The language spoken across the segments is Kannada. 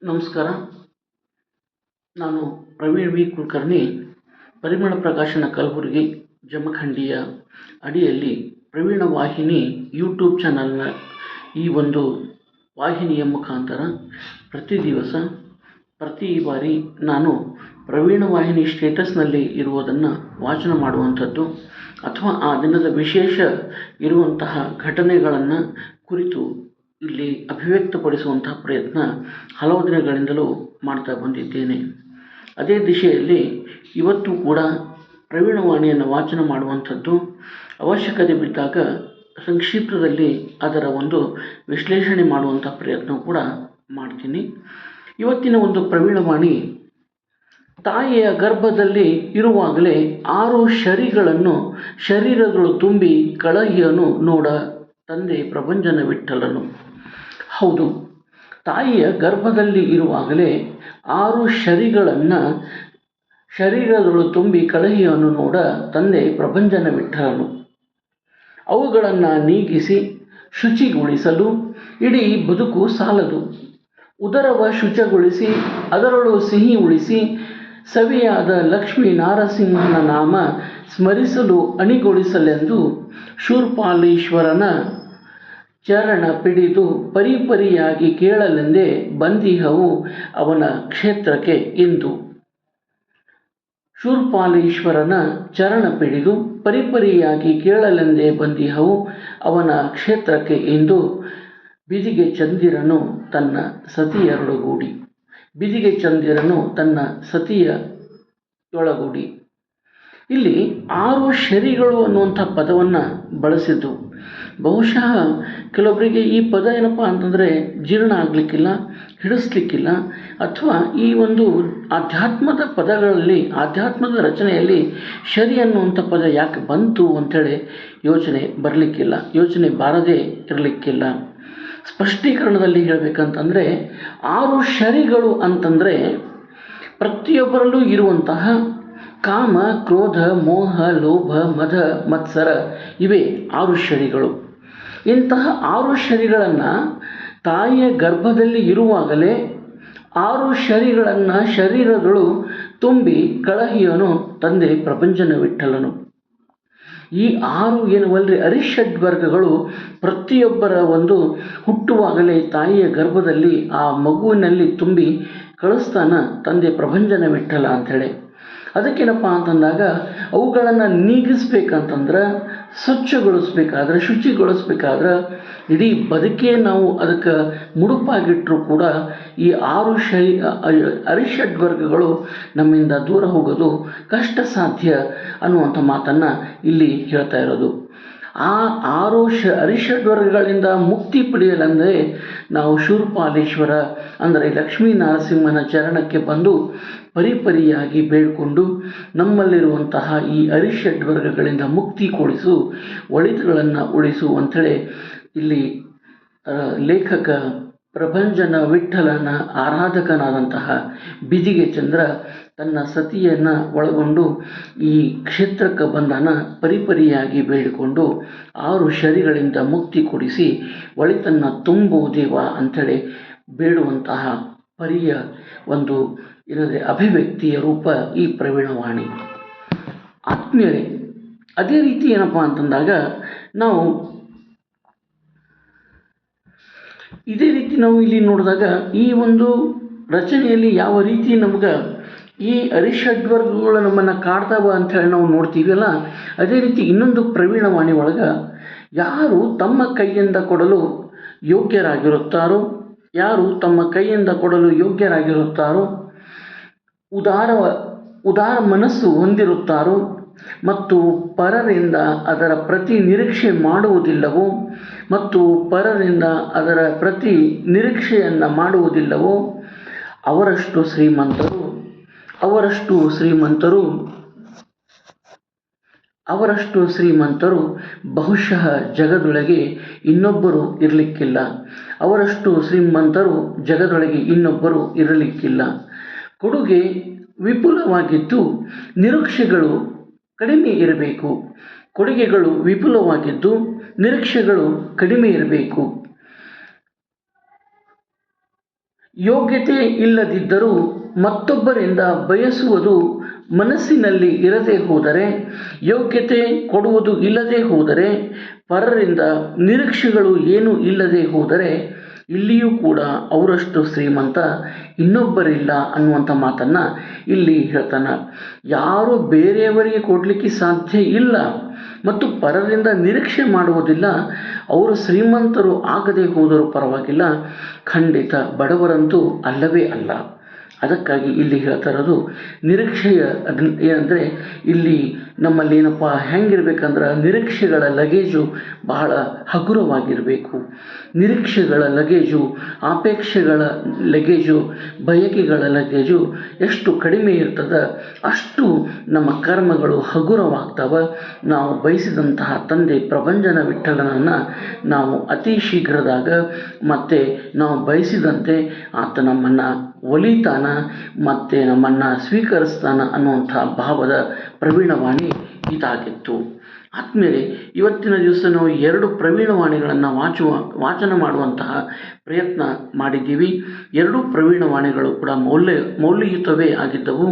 ನಮಸ್ಕಾರ. ನಾನು ಪ್ರವೀಣ್ ವಿ ಕುಲಕರ್ಣಿ, ಪರಿಮಳ ಪ್ರಕಾಶನ ಕಲಬುರಗಿ ಜಮಖಂಡಿಯ ಅಡಿಯಲ್ಲಿ ಪ್ರವೀಣ ವಾಹಿನಿ ಯೂಟ್ಯೂಬ್ ಚಾನಲ್ನ ಈ ಒಂದು ವಾಹಿನಿಯ ಮುಖಾಂತರ ಪ್ರತಿ ಬಾರಿ ನಾನು ಪ್ರವೀಣ ವಾಹಿನಿ ಸ್ಟೇಟಸ್ನಲ್ಲಿ ಇರುವುದನ್ನು ವಾಚನ ಮಾಡುವಂಥದ್ದು ಅಥವಾ ಆ ದಿನದ ವಿಶೇಷ ಇರುವಂತಹ ಘಟನೆಗಳನ್ನು ಕುರಿತು ಇಲ್ಲಿ ಅಭಿವ್ಯಕ್ತಪಡಿಸುವಂತಹ ಪ್ರಯತ್ನ ಹಲವು ದಿನಗಳಿಂದಲೂ ಮಾಡ್ತಾ ಬಂದಿದ್ದೇನೆ. ಅದೇ ದಿಶೆಯಲ್ಲಿ ಇವತ್ತು ಕೂಡ ಪ್ರವೀಣವಾಣಿಯನ್ನು ವಾಚನ ಮಾಡುವಂಥದ್ದು, ಅವಶ್ಯಕತೆ ಬಿದ್ದಾಗ ಸಂಕ್ಷಿಪ್ತದಲ್ಲಿ ಅದರ ಒಂದು ವಿಶ್ಲೇಷಣೆ ಮಾಡುವಂಥ ಪ್ರಯತ್ನ ಕೂಡ ಮಾಡ್ತೀನಿ. ಇವತ್ತಿನ ಒಂದು ಪ್ರವೀಣವಾಣಿ, ತಾಯಿಯ ಗರ್ಭದಲ್ಲಿ ಇರುವಾಗಲೇ 6 ಶರೀರಗಳು ತುಂಬಿ ಕಳಹಿಯನು ನೋಡ ತಂದೆ ಪ್ರಭಂಜನ ವಿಠ್ಠಲನು. ಹೌದು, ತಾಯಿಯ ಗರ್ಭದಲ್ಲಿ ಇರುವಾಗಲೇ 6 ಶರೀರಗಳು ತುಂಬಿ ಕಳಹಿಯನ್ನು ನೋಡ ತಂದೆ ಪ್ರಭಂಜನ ವಿಠ್ಠಲನು. ಅವುಗಳನ್ನು ನೀಗಿಸಿ ಶುಚಿಗೊಳಿಸಲು ಇಡೀ ಬದುಕು ಸಾಲದು. ಉದರವ ಶುಚಗೊಳಿಸಿ ಅದರೊಳು ಸಿಹಿ ಉಳಿಸಿ ಸವಿಯಾದ ಲಕ್ಷ್ಮೀ ನಾರಸಿಂಹನ ನಾಮ ಸ್ಮರಿಸಲು ಅಣಿಗೊಳಿಸಲೆಂದು ಶೂರ್ಪಾಲೀಶ್ವರನ ಚರಣ ಪಿಡಿದು ಪರಿಪರಿಯಾಗಿ ಕೇಳಲೆಂದೇ ಬಂದಿಹವು ಅವನ ಕ್ಷೇತ್ರಕ್ಕೆ ಇಂದು. ಶೂರ್ಪಾಲೀಶ್ವರನ ಚರಣ ಪಿಡಿದು ಪರಿಪರಿಯಾಗಿ ಕೇಳಲೆಂದೇ ಬಂದಿಹವು ಅವನ ಕ್ಷೇತ್ರಕ್ಕೆ ಇಂದು. ಬಿದಿಗೆ ಚಂದಿರನು ತನ್ನ ಸತಿಯರೊಳಗೂಡಿ. ಇಲ್ಲಿ 6 ಶರೀರಗಳು ಅನ್ನುವಂಥ ಪದವನ್ನು ಬಳಸಿದ್ದು. ಬಹುಶಃ ಕೆಲವೊಬ್ಬರಿಗೆ ಈ ಪದ ಏನಪ್ಪ ಅಂತಂದರೆ ಜೀರ್ಣ ಆಗಲಿಕ್ಕಿಲ್ಲ, ಹಿಡಿಸ್ಲಿಕ್ಕಿಲ್ಲ, ಅಥವಾ ಈ ಒಂದು ಆಧ್ಯಾತ್ಮದ ರಚನೆಯಲ್ಲಿ ಶರಿ ಅನ್ನುವಂಥ ಪದ ಯಾಕೆ ಬಂತು ಅಂಥೇಳಿ ಯೋಚನೆ ಬಾರದೇ ಇರಲಿಕ್ಕಿಲ್ಲ. ಸ್ಪಷ್ಟೀಕರಣದಲ್ಲಿ ಹೇಳಬೇಕಂತಂದರೆ 6 ಶರೀರಗಳು ಅಂತಂದರೆ ಪ್ರತಿಯೊಬ್ಬರಲ್ಲೂ ಇರುವಂತಹ ಕಾಮ, ಕ್ರೋಧ, ಮೋಹ, ಲೋಭ, ಮದ, ಮತ್ಸರ ಇವೇ 6 ಶರೀರಗಳು. ಇಂತಹ 6 ಶರೀರಗಳನ್ನು ತಾಯಿಯ ಗರ್ಭದಲ್ಲಿ ಇರುವಾಗಲೇ 6 ಶರೀರಗಳು ತುಂಬಿ ಕಳಹಿಯನು ತಂದೆ ಪ್ರಭಂಜನ ವಿಠ್ಠಲನು. ಈ 6 ಏನುವಲ್ರಿ ಅರಿಷಡ್ವರ್ಗಗಳು ಪ್ರತಿಯೊಬ್ಬರ ಒಂದು ಹುಟ್ಟುವಾಗಲೇ ತಾಯಿಯ ಗರ್ಭದಲ್ಲಿ ಆ ಮಗುವಿನಲ್ಲಿ ತುಂಬಿ ಕಳಿಸ್ತಾನ ತಂದೆ ಪ್ರಭಂಜನ ವಿಠ್ಠಲ ಅಂಥೇಳಿ. ಅದಕ್ಕೇನಪ್ಪ ಅಂತಂದಾಗ ಅವುಗಳನ್ನು ನೀಗಿಸ್ಬೇಕಂತಂದ್ರೆ, ಶುಚಿಗೊಳಿಸ್ಬೇಕಾದ್ರೆ ಇಡೀ ಬದುಕೇ ನಾವು ಅದಕ್ಕೆ ಮುಡುಪಾಗಿಟ್ಟರೂ ಕೂಡ ಈ 6 ಅರಿಷಡ್ವರ್ಗಗಳು ನಮ್ಮಿಂದ ದೂರ ಹೋಗೋದು ಕಷ್ಟ ಸಾಧ್ಯ ಅನ್ನುವಂಥ ಮಾತನ್ನು ಇಲ್ಲಿ ಹೇಳ್ತಾ ಇರೋದು. ಆ 6 ಅರಿಷಡ್ವರ್ಗಗಳಿಂದ ಮುಕ್ತಿ ಪಡೆಯಲೆಂದರೆ ನಾವು ಶೂರ್ಪಾಲೀಶ್ವರ ಅಂದರೆ ಲಕ್ಷ್ಮೀ ನರಸಿಂಹನ ಚರಣಕ್ಕೆ ಬಂದು ಪರಿಪರಿಯಾಗಿ ಬೇಡಿಕೊಂಡು ನಮ್ಮಲ್ಲಿರುವಂತಹ ಈ ಅರಿಷಡ್ವರ್ಗಗಳಿಂದ ಮುಕ್ತಿ ಕೊಡಿಸು, ಒಳಿತುಗಳನ್ನು ಉಳಿಸು ಅಂಥೇಳಿ ಇಲ್ಲಿ ಲೇಖಕ ಪ್ರಭಂಜನ ವಿಠ್ಠಲನ ಆರಾಧಕನಾದಂತಹ ಬಿದಿಗೆ ಚಂದ್ರ ತನ್ನ ಸತಿಯನ್ನು ಒಳಗೊಂಡು ಈ ಕ್ಷೇತ್ರಕ್ಕೆ ಬಂದಾನ. ಪರಿಪರಿಯಾಗಿ ಬೇಡಿಕೊಂಡು 6 ಶರೀರಗಳಿಂದ ಮುಕ್ತಿ ಕೊಡಿಸಿ ಒಳಿತನ್ನು ತುಂಬು ದೇವ ಅಂಥೇಳಿ ಬೇಡುವಂತಹ ಪರಿಯ ಒಂದು ಅಭಿವ್ಯಕ್ತಿಯ ರೂಪ ಈ ಪ್ರವೀಣವಾಣಿ. ಆತ್ಮೀಯರೇ, ಅದೇ ರೀತಿ ಏನಪ್ಪ ಅಂತಂದಾಗ ಇದೇ ರೀತಿ ನಾವು ಇಲ್ಲಿ ನೋಡಿದಾಗ ಈ ಒಂದು ರಚನೆಯಲ್ಲಿ ಯಾವ ರೀತಿ ನಮ್ಗೆ ಈ ಅರಿಷಡ್ವರ್ಗಗಳು ನಮ್ಮನ್ನು ಕಾಡ್ತಾವ ಅಂಥೇಳಿ ನಾವು ನೋಡ್ತೀವಲ್ಲ, ಅದೇ ರೀತಿ ಇನ್ನೊಂದು ಪ್ರವೀಣವಾಣಿ ಒಳಗೆ ಯಾರು ತಮ್ಮ ಕೈಯಿಂದ ಕೊಡಲು ಯೋಗ್ಯರಾಗಿರುತ್ತಾರೋ, ಉದಾರ ಮನಸ್ಸು ಹೊಂದಿರುತ್ತಾರೋ ಮತ್ತು ಪರರಿಂದ ಅದರ ಪ್ರತಿ ನಿರೀಕ್ಷೆ ಮಾಡುವುದಿಲ್ಲವೋ ಅವರಷ್ಟು ಶ್ರೀಮಂತರು ಬಹುಶಃ ಜಗದೊಳಗೆ ಇನ್ನೊಬ್ಬರು ಇರಲಿಕ್ಕಿಲ್ಲ. ಕೊಡುಗೆ ವಿಪುಲವಾಗಿದ್ದು ನಿರೀಕ್ಷೆಗಳು ಕಡಿಮೆ ಇರಬೇಕು. ಯೋಗ್ಯತೆ ಇಲ್ಲದಿದ್ದರೂ ಮತ್ತೊಬ್ಬರಿಂದ ಬಯಸುವುದು ಮನಸ್ಸಿನಲ್ಲಿ ಇರದೇ ಹೋದರೆ, ಯೋಗ್ಯತೆ ಕೊಡುವುದು ಇಲ್ಲದೆ ಹೋದರೆ, ಪರರಿಂದ ನಿರೀಕ್ಷೆಗಳು ಏನೂ ಇಲ್ಲದೆ ಹೋದರೆ, ಇಲ್ಲಿಯೂ ಕೂಡ ಅವರಷ್ಟು ಶ್ರೀಮಂತ ಇನ್ನೊಬ್ಬರಿಲ್ಲ ಅನ್ನುವಂಥ ಮಾತನ್ನು ಇಲ್ಲಿ ಹೇಳ್ತಾನೆ. ಯಾರು ಬೇರೆಯವರಿಗೆ ಕೊಡಲಿಕ್ಕೆ ಸಾಧ್ಯ ಇಲ್ಲ ಮತ್ತು ಪರರಿಂದ ನಿರೀಕ್ಷೆ ಮಾಡುವುದಿಲ್ಲ, ಅವರು ಶ್ರೀಮಂತರು ಆಗದೆ ಹೋದರೂ ಪರವಾಗಿಲ್ಲ, ಖಂಡಿತ ಬಡವರಂತೂ ಅಲ್ಲವೇ ಅಲ್ಲ. ಅದಕ್ಕಾಗಿ ಇಲ್ಲಿ ಹೇಳ್ತಾ ಇರೋದು ನಿರೀಕ್ಷೆಯ ಏನಂದರೆ, ಇಲ್ಲಿ ನಮ್ಮಲ್ಲಿ ಏನಪ್ಪ ಹೆಂಗಿರ್ಬೇಕಂದ್ರೆ ನಿರೀಕ್ಷೆಗಳ ಲಗೇಜು ಬಹಳ ಹಗುರವಾಗಿರಬೇಕು. ನಿರೀಕ್ಷೆಗಳ ಲಗೇಜು, ಅಪೇಕ್ಷೆಗಳ ಲಗೇಜು, ಬಯಕೆಗಳ ಲಗೇಜು ಎಷ್ಟು ಕಡಿಮೆ ಇರ್ತದೆ ಅಷ್ಟು ನಮ್ಮ ಕರ್ಮಗಳು ಹಗುರವಾಗ್ತವೆ. ನಾವು ಬಯಸಿದಂತಹ ತಂದೆ ಪ್ರಭಂಜನ ವಿಠ್ಠಲನನ್ನು ನಾವು ಅತಿ ಶೀಘ್ರದಾಗ ಮತ್ತು ನಾವು ಬಯಸಿದಂತೆ ಆತ ನಮ್ಮನ್ನು ಒಲಿತಾನ ಮತ್ತು ನಮ್ಮನ್ನು ಸ್ವೀಕರಿಸ್ತಾನ ಅನ್ನುವಂಥ ಭಾವದ ಪ್ರವೀಣವಾಣಿ ಇದಾಗಿತ್ತು. ಆದಮೇಲೆ ಇವತ್ತಿನ ದಿವಸ ನಾವು 2 ಪ್ರವೀಣವಾಣಿಗಳನ್ನು ವಾಚನ ಮಾಡುವಂತಹ ಪ್ರಯತ್ನ ಮಾಡಿದ್ದೀವಿ. 2 ಪ್ರವೀಣವಾಣಿಗಳು ಕೂಡ ಮೌಲ್ಯಯುತವೇ ಆಗಿದ್ದವು.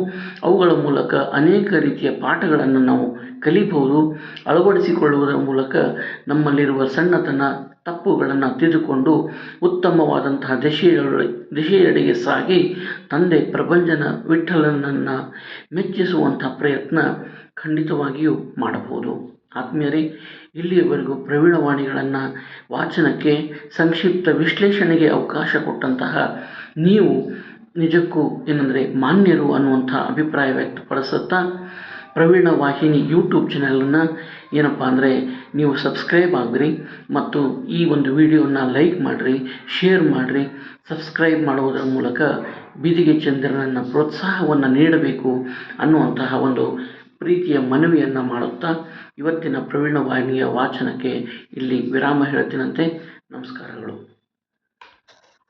ಅವುಗಳ ಮೂಲಕ ಅನೇಕ ರೀತಿಯ ಪಾಠಗಳನ್ನು ನಾವು ಕಲಿಬಹುದು. ಅಳವಡಿಸಿಕೊಳ್ಳುವುದರ ಮೂಲಕ ನಮ್ಮಲ್ಲಿರುವ ಸಣ್ಣತನ ತಪ್ಪುಗಳನ್ನು ತಿದ್ದುಕೊಂಡು ಉತ್ತಮವಾದಂತಹ ದಿಶೆಯೆಡೆಗೆ ಸಾಗಿ ತಂದೆ ಪ್ರಭಂಜನ ವಿಠ್ಠಲನನ್ನು ಮೆಚ್ಚಿಸುವಂಥ ಪ್ರಯತ್ನ ಖಂಡಿತವಾಗಿಯೂ ಮಾಡಬಹುದು. ಆತ್ಮೀಯರೇ, ಇಲ್ಲಿಯವರೆಗೂ ಪ್ರವೀಣವಾಣಿಗಳನ್ನು ವಾಚನಕ್ಕೆ, ಸಂಕ್ಷಿಪ್ತ ವಿಶ್ಲೇಷಣೆಗೆ ಅವಕಾಶ ಕೊಟ್ಟಂತಹ ನೀವು ನಿಜಕ್ಕೂ ಏನಂದರೆ ಮಾನ್ಯರು ಅನ್ನುವಂಥ ಅಭಿಪ್ರಾಯ ವ್ಯಕ್ತಪಡಿಸುತ್ತಾ, ಪ್ರವೀಣ ವಾಹಿನಿ ಯೂಟ್ಯೂಬ್ ಚಾನಲನ್ನು ಏನಪ್ಪ ಅಂದರೆ ನೀವು ಸಬ್ಸ್ಕ್ರೈಬ್ ಆಗಿರಿ ಮತ್ತು ಈ ಒಂದು ವಿಡಿಯೋನ ಲೈಕ್ ಮಾಡಿರಿ, ಶೇರ್ ಮಾಡಿರಿ. ಸಬ್ಸ್ಕ್ರೈಬ್ ಮಾಡುವುದರ ಮೂಲಕ ಬೀದಿಗೆ ಚಂದ್ರನನ್ನು ಪ್ರೋತ್ಸಾಹವನ್ನು ನೀಡಬೇಕು ಅನ್ನುವಂತಹ ಒಂದು ಪ್ರೀತಿಯ ಮನವಿಯನ್ನು ಮಾಡುತ್ತಾ ಇವತ್ತಿನ ಪ್ರವೀಣ ವಾಹಿನಿಯ ವಾಚನಕ್ಕೆ ಇಲ್ಲಿ ವಿರಾಮ ಹೇಳ್ತೀನಂತೆ. ನಮಸ್ಕಾರಗಳು.